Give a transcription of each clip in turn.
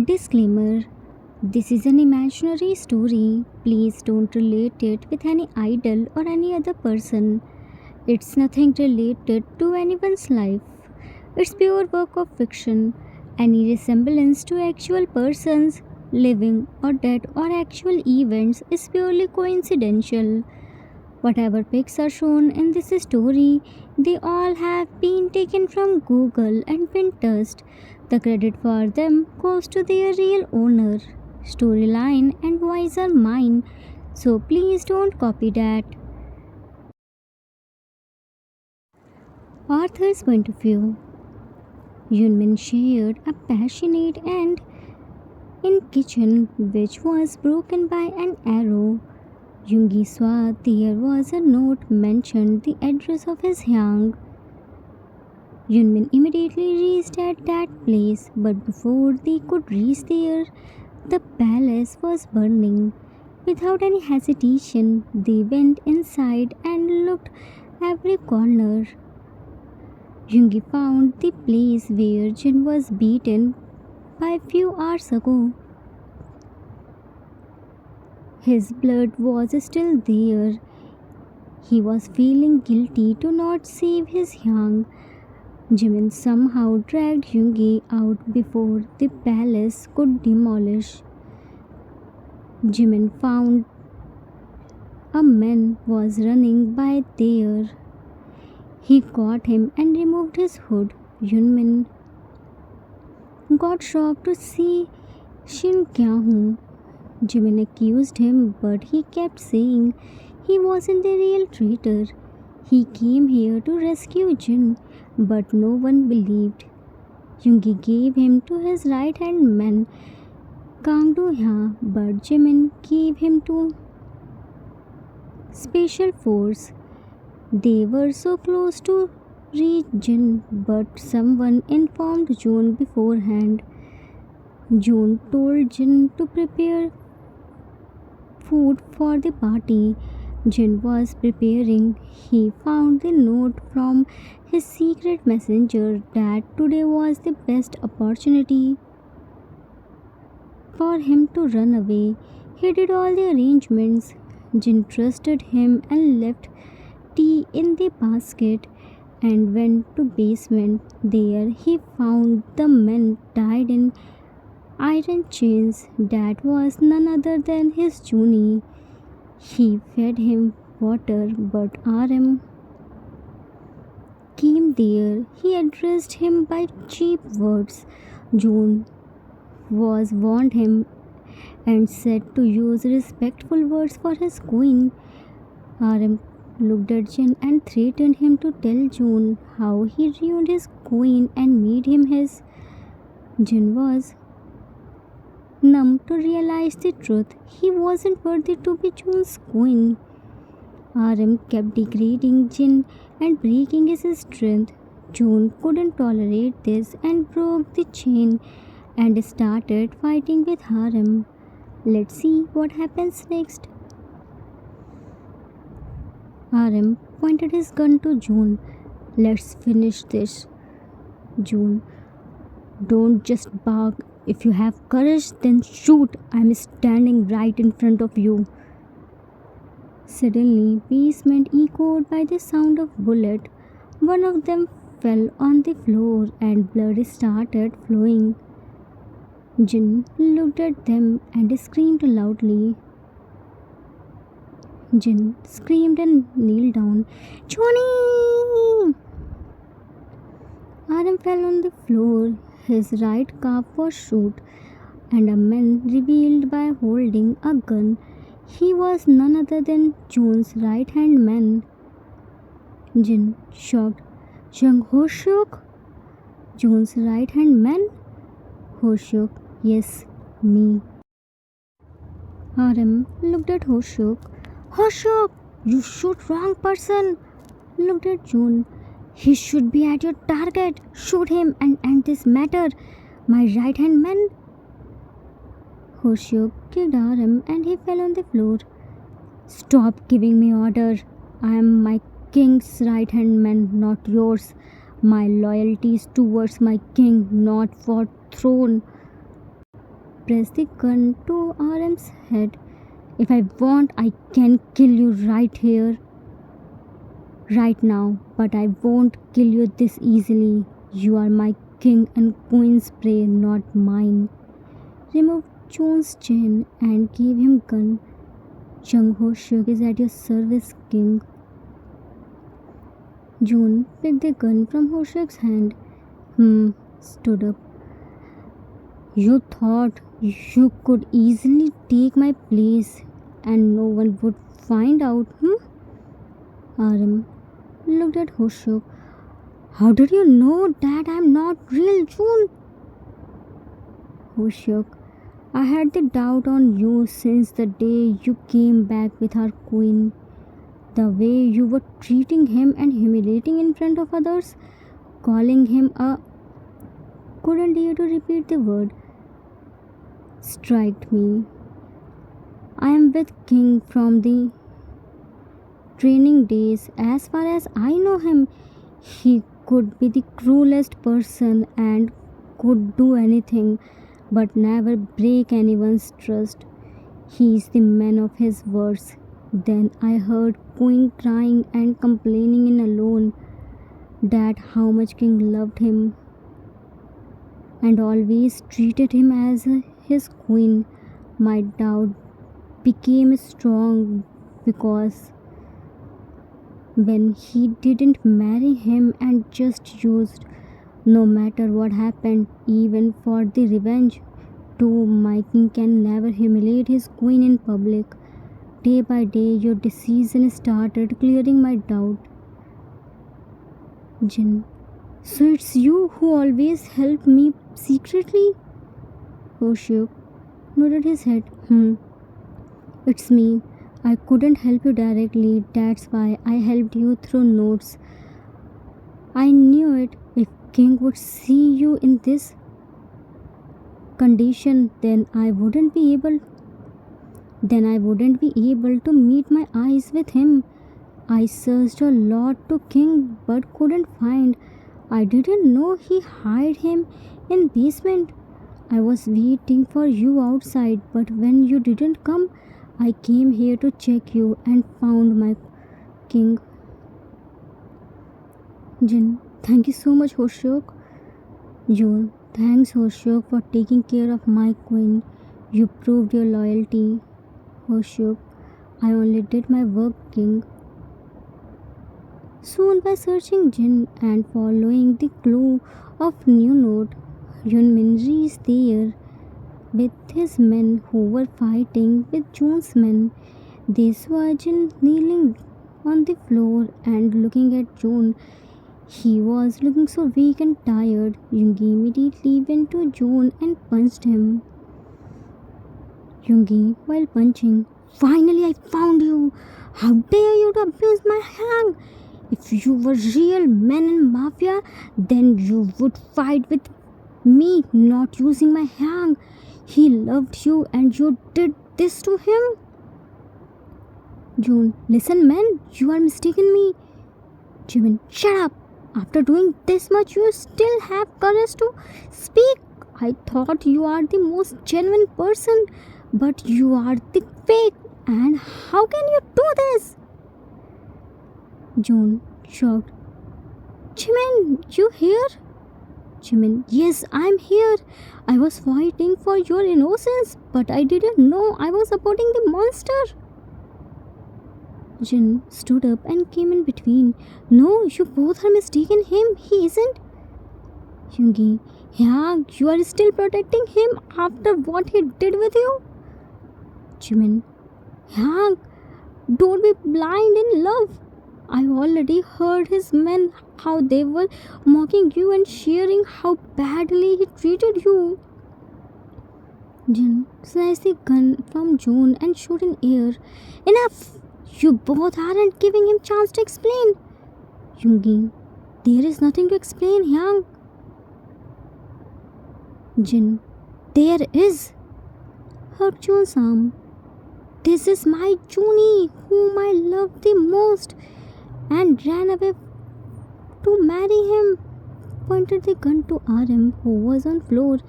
Disclaimer: this is an imaginary story. Please don't relate it with any idol or any other person. It's nothing related to anyone's life. It's pure work of fiction. Any resemblance to actual persons, living or dead, or actual events is purely coincidental. Whatever pics are shown in this story, they all have been taken from Google and Pinterest. The credit for them goes to their real owner. Storyline and voice are mine, so please don't copy that. Arthur's point of view. Yunmin shared a passionate and in kitchen which was broken by an arrow. Yoongi saw there was a note mentioned the address of his hyang. Yunmin immediately reached at that place, but before they could reach there, the palace was burning. Without any hesitation, they went inside and looked every corner. Yoongi found the place where Jin was beaten by a few hours ago. His blood was still there. He was feeling guilty to not save his hyang. Jimin somehow dragged Yoongi out before the palace could demolish. Jimin found a man was running by there. He caught him and removed his hood. Yunmin got shocked to see Shin kya hu. Jimin accused him, but he kept saying he wasn't the real traitor. He came here to rescue Jin, but no one believed. Yoongi gave him to his right-hand man, Kang Do-hya, but Jimin gave him to Special Force. They were so close to reach Jin, but someone informed June beforehand. June told Jin to prepare food for the party. Jin was preparing. He found the note from his secret messenger that today was the best opportunity for him to run away. He did all the arrangements. Jin trusted him and left tea in the basket and went to basement. There he found the man tied in iron chains. That was none other than his Juni. He fed him water, but RM came there. He addressed him by cheap words. June was warned him and said to use respectful words for his queen. RM looked at Jin and threatened him to tell June how he ruined his queen and made him his. Jin was numb to realize the truth. He wasn't worthy to be June's queen. RM kept degrading Jin and breaking his strength. June couldn't tolerate this and broke the chain and started fighting with RM. Let's see what happens next. RM pointed his gun to June. Let's finish this. June, don't just bark. If you have courage, then shoot. I'm standing right in front of you. Suddenly, basement echoed by the sound of bullet. One of them fell on the floor and blood started flowing. Jin looked at them and screamed loudly. Jin screamed and kneeled down. Johnny! RM fell on the floor. His right calf was shot, and a man revealed by holding a gun. He was none other than June's right-hand man. Jin shocked. Jung Ho-shuk? June's right-hand man? Ho-shuk, yes, me. RM looked at Ho-shuk. Ho-shuk, you shoot wrong person. Looked at June. He should be at your target. Shoot him and end this matter. My right-hand man. Ho-shuk kicked RM and he fell on the floor. Stop giving me order. I am my king's right-hand man, not yours. My loyalty is towards my king, not for throne. pressed the gun to RM's head. If I want, I can kill you right here, right now, but I won't kill you this easily. You are my king and queen's prey, not mine. Removed John's chain and gave him gun. Jung Ho shook is at your service, king. June picked the gun from Hoshek's hand. Stood up. You thought you could easily take my place and no one would find out, Aram looked at Hoshok. How did you know that I'm not real, June? Hoshok, I had the doubt on you since the day you came back with our queen. The way you were treating him and humiliating in front of others, calling him a... Couldn't dare to repeat the word. Striked me. I am with King from the training days. As far as I know him, he could be the cruelest person and could do anything but never break anyone's trust. He is the man of his words. Then I heard Queen crying and complaining in alone that how much King loved him and always treated him as his queen. My doubt became strong because when he didn't marry him and just used, no matter what happened, even for the revenge, too, my king can never humiliate his queen in public. Day by day, your decision started clearing my doubt. Jin, so it's you who always help me secretly? Hoshuk nodded his head. It's me. I couldn't help you directly. That's why I helped you through notes. I knew it. If King would see you in this condition, then I wouldn't be able to meet my eyes with him. I searched a lot to King but couldn't find. I didn't know he hid him in basement. I was waiting for you outside, but when you didn't come, I came here to check you and found my king. Jin, thank you so much, Hoshok. June, thanks, Hoshok, for taking care of my queen. You proved your loyalty. Hoshok, I only did my work, king. Soon, by searching Jin and following the clue of new note, Yun Minji is there with his men who were fighting with Jun's men. They saw Jin kneeling on the floor and looking at Jun. He was looking so weak and tired. Yoongi immediately went to Jun and punched him. Yoongi, while punching, finally I found you! How dare you to abuse my hang! If you were real men in mafia, then you would fight with me, not using my hang. He loved you and you did this to him. June, listen man, you are mistaken me. Jimin, shut up. After doing this much, you still have courage to speak. I thought you are the most genuine person, but you are the fake. And how can you do this? June shocked. Jimin, you here? Jimin, yes, I'm here. I was fighting for your innocence, but I didn't know I was supporting the monster. Jin stood up and came in between. No, you both are mistaken him. He isn't. Yoongi, yeah, you are still protecting him after what he did with you. Jimin, yeah, don't be blind in love. I already heard his men how they were mocking you and sharing how badly he treated you. Jin snatched the gun from June and shot in air. Enough! You both aren't giving him chance to explain. Yoongi, there is nothing to explain, Hyang. Jin, there is. Hugged June's arm. This is my Junie, whom I love the most, and ran away to marry him. pointed the gun to RM, who was on floor.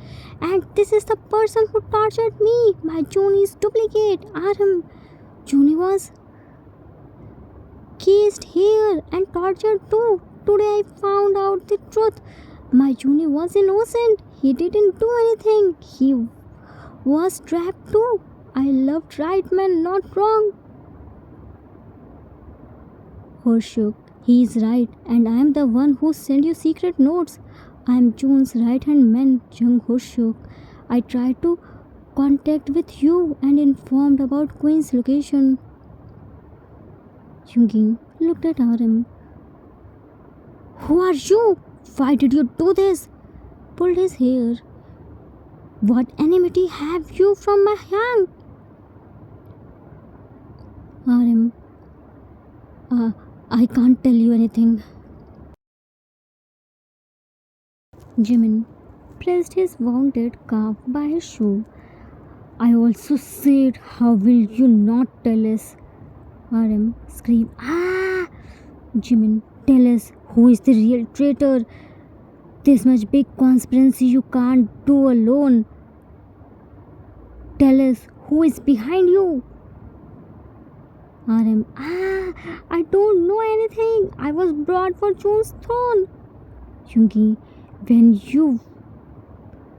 And this is the person who tortured me, my Juni's duplicate, RM. Juni was cased here and tortured too. Today I found out the truth. My Juni was innocent. He didn't do anything. He was trapped too. I loved right man, not wrong. Horshook, he is right, and I am the one who sent you secret notes. I am June's right hand man, Jung Horshook. I tried to contact with you and informed about Queen's location. Jungi looked at RM. Who are you? Why did you do this? Pulled his hair. What enmity have you from my hand? RM. I can't tell you anything. Jimin pressed his wounded calf by his shoe. I also said, how will you not tell us? RM screamed, ah! Jimin, tell us who is the real traitor. This much big conspiracy you can't do alone. Tell us who is behind you. RM, I don't know anything. I was brought for June's throne. Jungi, when you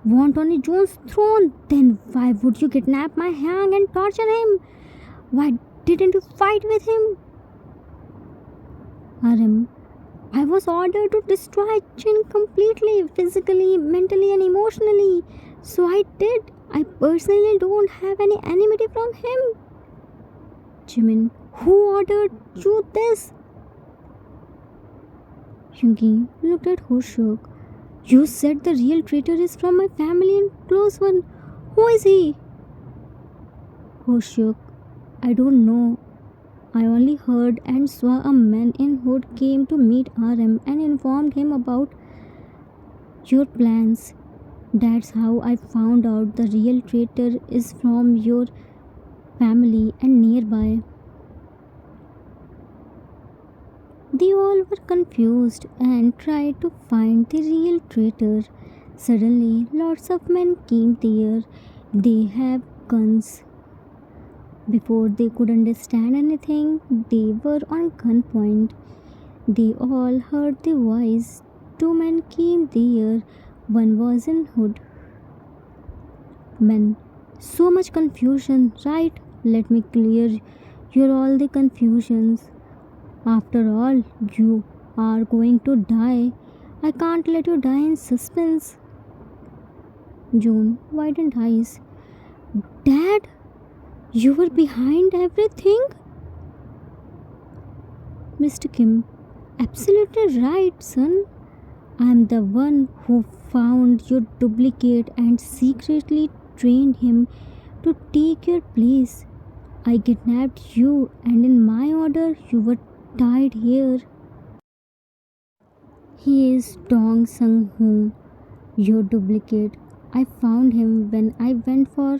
want only June's throne, then why would you kidnap my Hyang and torture him? Why didn't you fight with him? RM, I was ordered to destroy Jin completely, physically, mentally and emotionally. So I did. I personally don't have any enmity from him. Jimin, who ordered you this? Jungi looked at Hoshok. You said the real traitor is from my family and close one. Who is he? Hoshok, I don't know. I only heard and saw a man in hood came to meet RM and informed him about your plans. That's how I found out the real traitor is from your family and nearby. They all were confused and tried to find the real traitor. Suddenly, lots of men came there. They have guns. Before they could understand anything, they were on gunpoint. They all heard the voice. Two men came there. One was in hood. Men, so much confusion, right? Let me clear your all the confusions. After all, you are going to die. I can't let you die in suspense. June widened eyes. Dad, you were behind everything? Mr. Kim, absolutely right, son. I am the one who found your duplicate and secretly trained him to take your place. I kidnapped you, and in my order, you were tied here. He is Dong Sung Hoon, your duplicate. I found him when I went for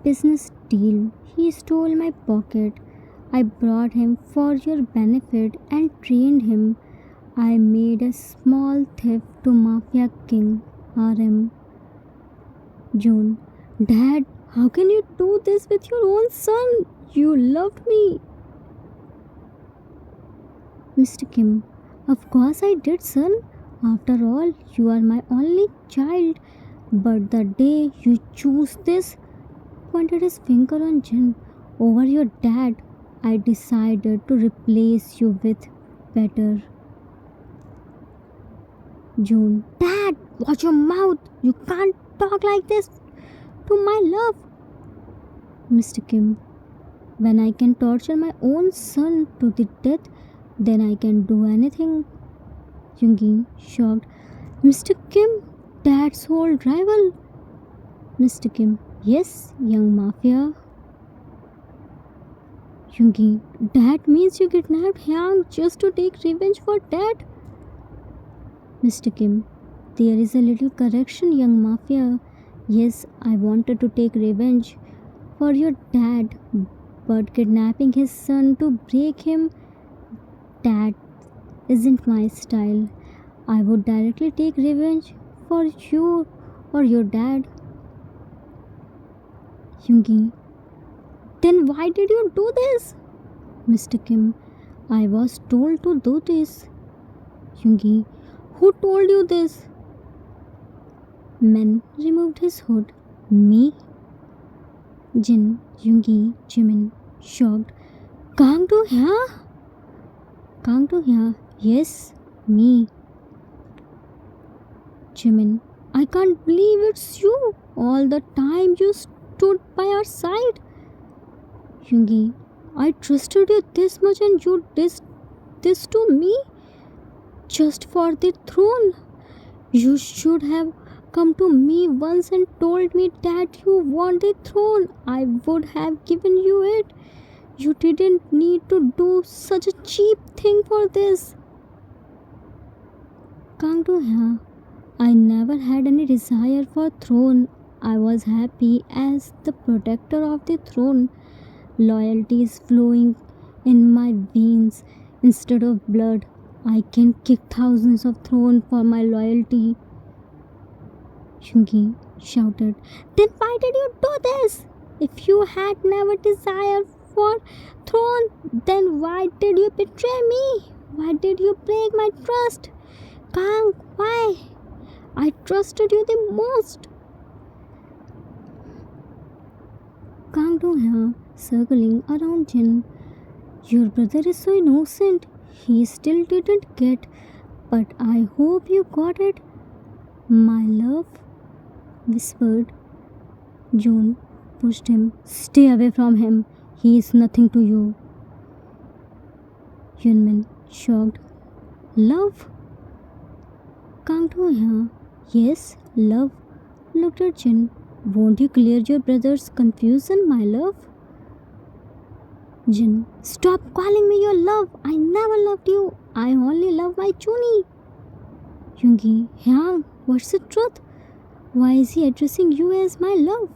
business deal. He stole my pocket. I brought him for your benefit and trained him. I made a small theft to Mafia King RM. June, Dad, how can you do this with your own son? You loved me. Mr. Kim, of course I did, son. After all, you are my only child. But the day you choose this, pointed his finger on Jin, over your dad, I decided to replace you with better. June, Dad, watch your mouth. You can't talk like this to my love. Mr. Kim, when I can torture my own son to the death, then I can do anything. Jungi, shocked. Mr. Kim, Dad's old rival. Mr. Kim, yes, young mafia. Jungi, Dad means you kidnapped Hyang just to take revenge for Dad. Mr. Kim, there is a little correction, young mafia. Yes, I wanted to take revenge for your dad, but kidnapping his son to break him, that isn't my style. I would directly take revenge for you or your dad. Yoongi, then why did you do this? Mr. Kim, I was told to do this. Yoongi, who told you this? Men removed his hood. Me? Jin, Yoongi, Jimin, shocked. Kang Do Hya? Kang Do Hya, yes, me. Jimin, I can't believe it's you. All the time you stood by our side. Yoongi, I trusted you this much and you did this to me? Just for the throne? You should have come to me once and told me that you want the throne. I would have given you it. You didn't need to do such a cheap thing for this. Kang Do Hya, I never had any desire for throne. I was happy as the protector of the throne. Loyalty is flowing in my veins instead of blood. I can kick thousands of thrones for my loyalty. Yoongi shouted. Then why did you do this? If you had never desired for throne, then why did you betray me? Why did you break my trust? Kang, why? I trusted you the most. Kang Do Hya circling around Jin. Your brother is so innocent. He still didn't get, but I hope you got it. My love, whispered. June pushed him. Stay away from him. He is nothing to you. Yunmin, shocked. Love? Kang Do Hya, yes, love, looked at Jin. Won't you clear your brother's confusion, my love? Jin, stop calling me your love. I never loved you. I only love my Chuni. Yoongi, Hyang, what's the truth? Why is he addressing you as my love?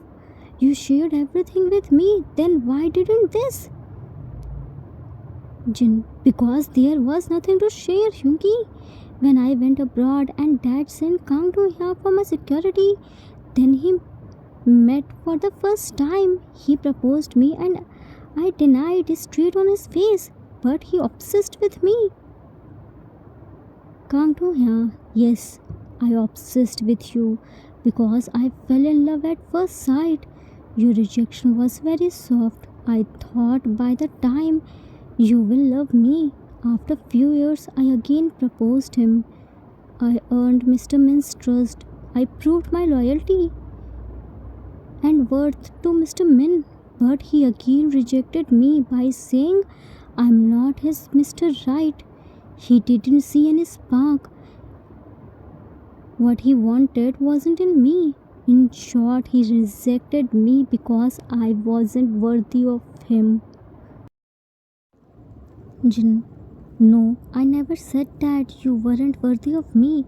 You shared everything with me. Then why didn't this? Jin, because there was nothing to share, Yoongi. When I went abroad and dad sent Kang Do Hya for my security, then he met for the first time. He proposed me and I denied straight on his face, but he obsessed with me. Kang Do Hya, yes, I obsessed with you because I fell in love at first sight. Your rejection was very soft. I thought by the time you will love me. After few years, I again proposed him. I earned Mr. Min's trust. I proved my loyalty and worth to Mr. Min, but he again rejected me by saying I'm not his Mr. Right. He didn't see any spark. What he wanted wasn't in me. In short, he rejected me because I wasn't worthy of him. Jin, no, I never said that you weren't worthy of me.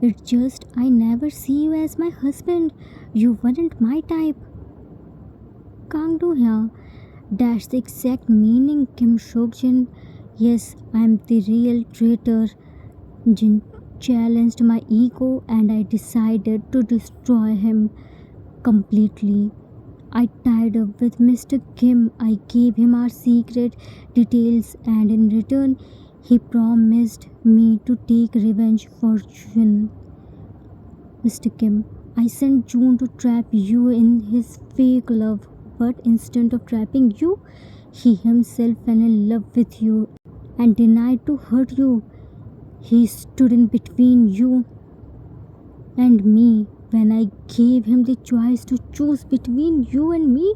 It's just I never see you as my husband. You weren't my type. Kang Do Hya, that's the exact meaning, Kim Sok Jin. Yes, I'm the real traitor. Jin challenged my ego and I decided to destroy him completely. I tied up with Mr. Kim. I gave him our secret details and in return he promised me to take revenge for Jun. Mr. Kim, I sent June to trap you in his fake love, but instead of trapping you, he himself fell in love with you and denied to hurt you. He stood in between you and me. When I gave him the choice to choose between you and me,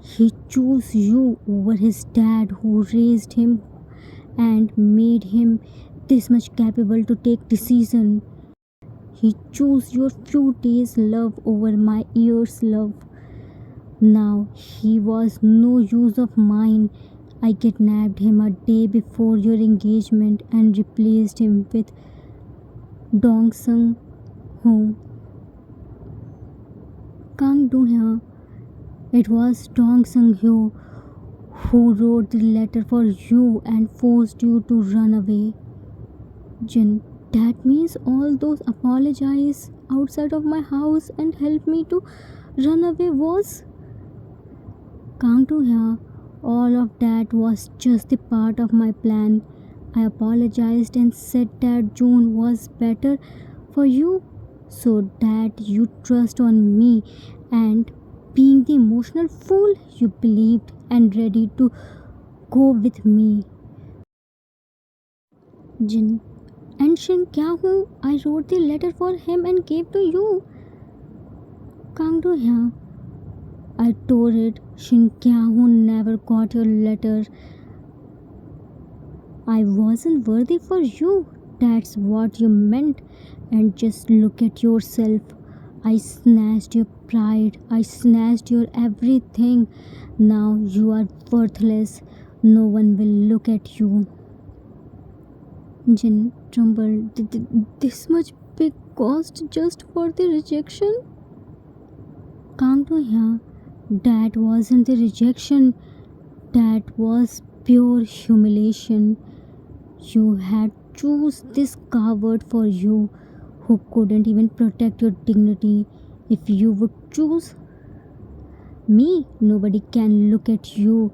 he chose you over his dad who raised him and made him this much capable to take decision. He chose your few days love over my years love. Now he was no use of mine. I kidnapped him a day before your engagement and replaced him with Dong Sung Ho. Kang Do Hya, it was Dong Sung Ho who wrote the letter for you and forced you to run away. Jin, That means all those apologize outside of my house and help me to run away was Kang to hear. All of that was just the part of my plan. I apologized and said that June was better for you so that you trust on me and being the emotional fool you believed and ready to go with me. Jin and Shin kya hu? I wrote the letter for him and gave to you. Kang to hear. I tore it. Shin kya hu never got your letter. I wasn't worthy for you. That's what you meant. And just look at yourself. I snatched your pride. I snatched your everything. Now you are worthless. No one will look at you. Jin trembled. This much big cost just for the rejection? Kang to hear. That wasn't the rejection. That was pure humiliation. You had choose this coward for you who couldn't even protect your dignity. If you would choose me, nobody can look at you.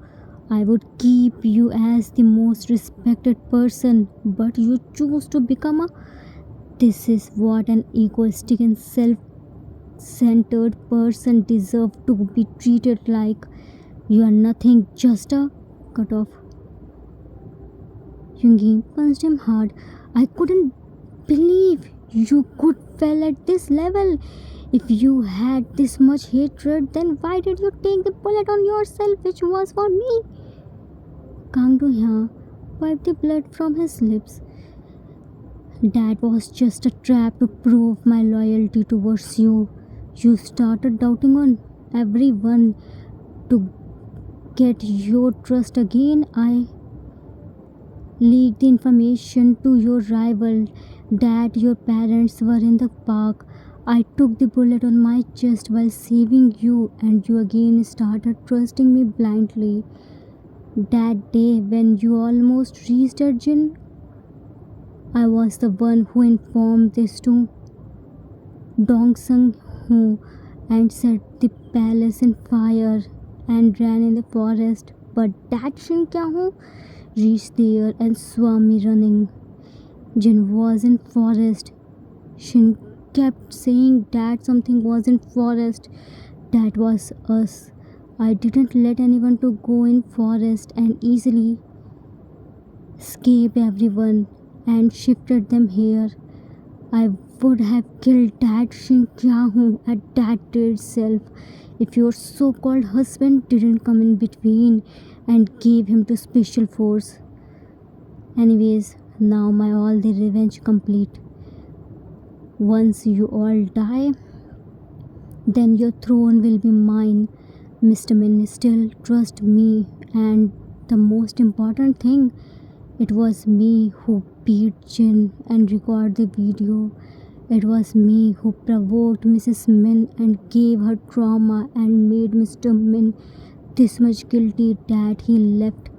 I would keep you as the most respected person, but you choose to become a. This is what an egoistic and self centered person deserves to be treated like. You are nothing, just a cut off. Yungi punched him hard. I couldn't believe you could fell at this level. If you had this much hatred, then why did you take the bullet on yourself, which was for me? Kang Do-hya wiped the blood from his lips. That was just a trap to prove my loyalty towards you. You started doubting on everyone to get your trust again. I leaked the information to your rival that your parents were in the park. I took the bullet on my chest while saving you, and you again started trusting me blindly. That day when you almost reached Arjun, I was the one who informed this to Dong Sung Ho and set the palace in fire and ran in the forest. But that Shin Kya Ho reached there and saw me running. Jin was in forest. Shin kept saying that something was in forest. That was us. I didn't let anyone to go in forest and easily escape everyone and shifted them here. I would have killed that Shin Kyahu at that day itself if your so-called husband didn't come in between and gave him to special force. Anyways, now my all the revenge complete. Once you all die, then your throne will be mine. Mr. Min still trust me, and the most important thing, it was me who beat Jin and recorded the video. It was me who provoked Mrs. Min and gave her trauma and made Mr. Min this much guilty that he left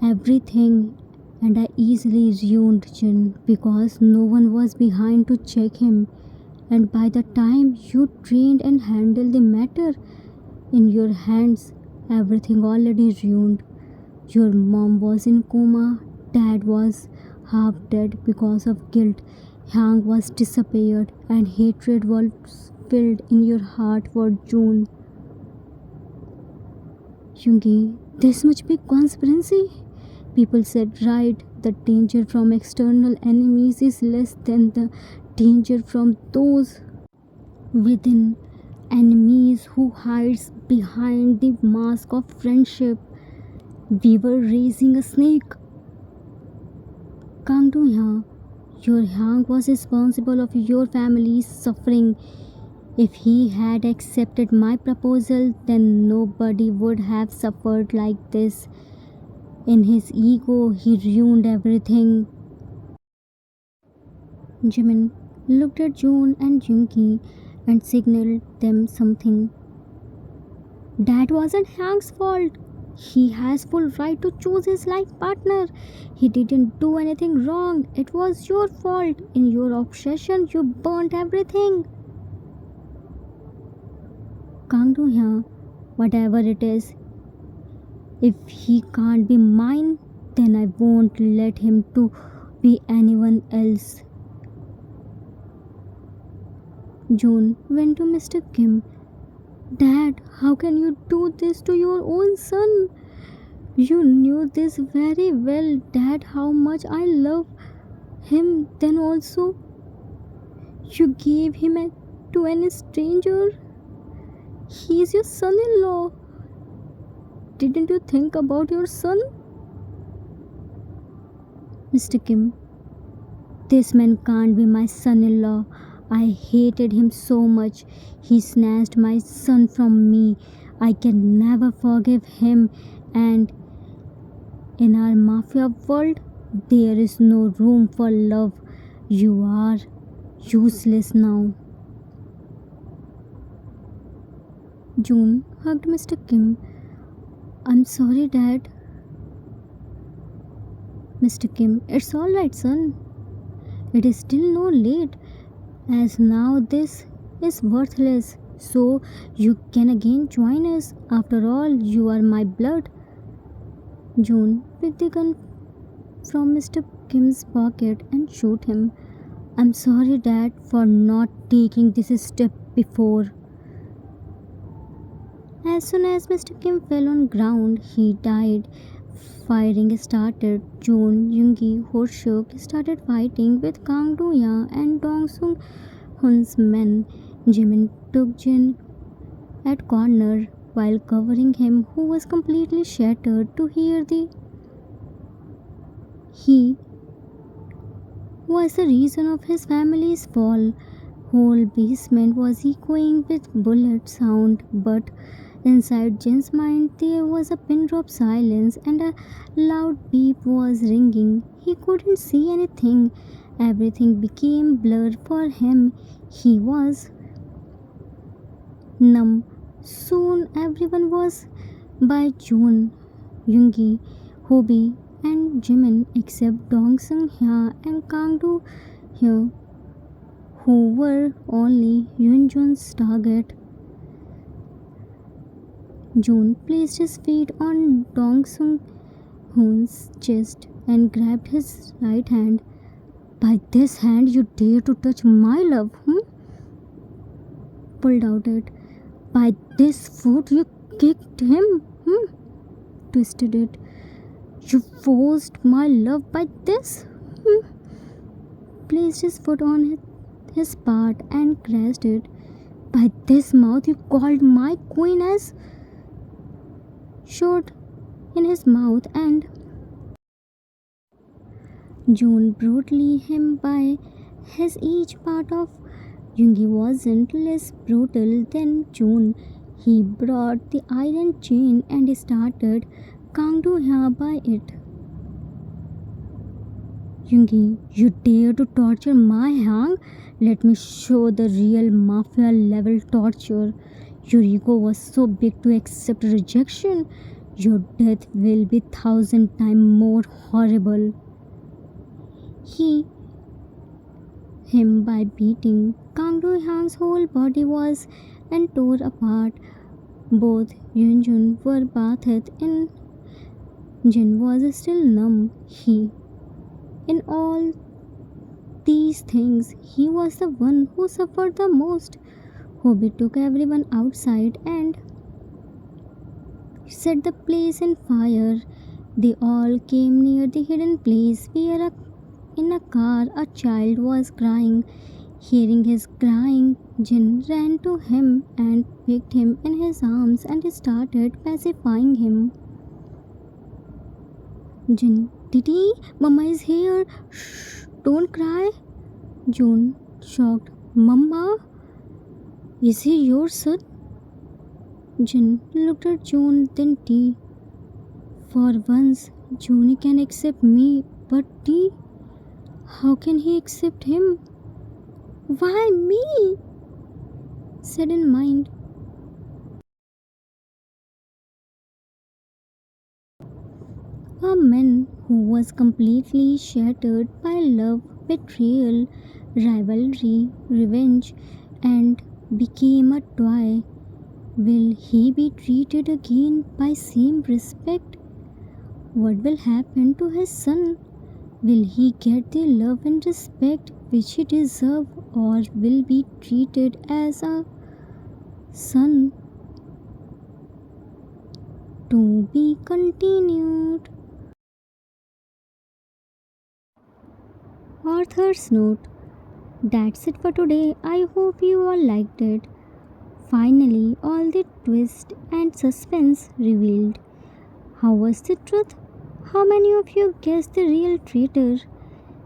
everything, and I easily ruined Jin because no one was behind to check him. And by the time you trained and handled the matter in your hands, everything already ruined. Your mom was in coma, dad was half dead because of guilt, Yang was disappeared, and hatred was filled in your heart for June. Yungi, this much big conspiracy? People said right, the danger from external enemies is less than the danger from those within, enemies who hides behind the mask of friendship. We were raising a snake. Kang Do-hya, your Yang was responsible of your family's suffering. If he had accepted my proposal, then nobody would have suffered like this. In his ego, he ruined everything. Jimin looked at June and Junki and signaled them something. That wasn't Hank's fault. He has full right to choose his life partner. He didn't do anything wrong. It was your fault. In your obsession, you burnt everything. Kang Do Hyun, whatever it is, if he can't be mine, then I won't let him to be anyone else. June went to Mr. Kim. Dad, how can you do this to your own son? You knew this very well, Dad, how much I love him. Then also, you gave him to any stranger. He is your son in law. Didn't you think about your son? Mr. Kim, this man can't be my son in law. I hated him so much. He snatched my son from me. I can never forgive him. And in our mafia world, there is no room for love. You are useless now. June hugged Mr. Kim. I'm sorry, Dad. Mr. Kim, it's alright, son. It is still no late, as now this is worthless. So you can again join us. After all, you are my blood. June picked the gun from Mr. Kim's pocket and shot him. I'm sorry, Dad, for not taking this step before. As soon as Mr. Kim fell on ground, he died. Firing started. June, Yoongi, Hoshuk started fighting with Kang Do-ya and Dong Sung Hun's men. Jimin took Jin at corner while covering him, who was completely shattered to hear the he was the reason of his family's fall. Whole basement was echoing with bullet sound, but inside Jin's mind there was a pin drop silence and a loud beep was ringing. He couldn't see anything. Everything became blurred for him. He was numb. Soon everyone was by June, Yoongi, Hobi, and Jimin except Dong Seung Hya and Kang Do Hyo, who were only Yoonjun's target. June placed his feet on Dong Seung Hoon's chest and grabbed his right hand. By this hand you dare to touch my love, Pulled out it. By this foot you kicked him, Twisted it. You forced my love by this, Placed his foot on his part and crashed it. By this mouth you called my queen as shot in his mouth and June brutally him by his each part of Yoongi wasn't less brutal than June. He brought the iron chain and started Kang Do Hya by it. Yoongi, you dare to torture my Hang? Let me show the real mafia level torture. Your ego was so big to accept rejection. Your death will be 1,000 times more horrible. He him by beating. Kang Do Hyang's whole body was and tore apart. Both Yoonjun were bathed in. Jin was still numb. In all these things, he was the one who suffered the most. Hobi took everyone outside and set the place on fire. They all came near the hidden place where in a car a child was crying. Hearing his crying, Jin ran to him and picked him in his arms and started pacifying him. Jin, Didi, Mama is here. Shh, don't cry. June, shocked. Mama, is he your son? Jin looked at June, then T. For once, Juni can accept me, but T, how can he accept him? Why me? Said in mind. who was completely shattered by love, betrayal, rivalry, revenge, and became a toy. Will he be treated again by same respect? What will happen to his son? Will he get the love and respect which he deserves, or will be treated as a son? To be continued. Author's note. That's it for today. I hope you all liked it. Finally, all the twist and suspense revealed. How was the truth? How many of you guessed the real traitor?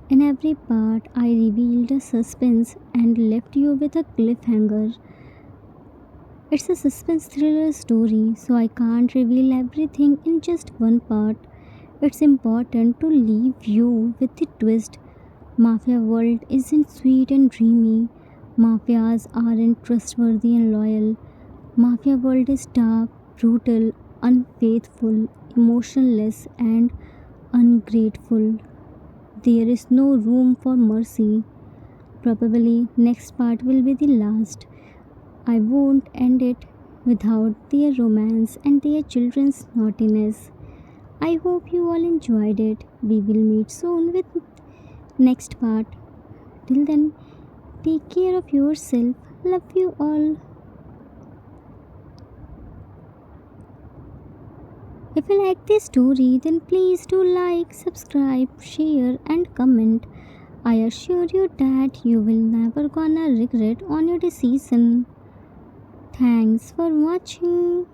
In every part, I revealed a suspense and left you with a cliffhanger. It's a suspense thriller story, so I can't reveal everything in just one part. It's important to leave you with the twist. Mafia world isn't sweet and dreamy. Mafias aren't trustworthy and loyal. Mafia world is dark, brutal, unfaithful, emotionless, and ungrateful. There is no room for mercy. Probably next part will be the last. I won't end it without their romance and their children's naughtiness. I hope you all enjoyed it. We will meet soon with next part. Till then, take care of yourself. Love you all. If you like this story, then please do like, subscribe, share, and comment. I assure you that you will never gonna regret on your decision. Thanks for watching.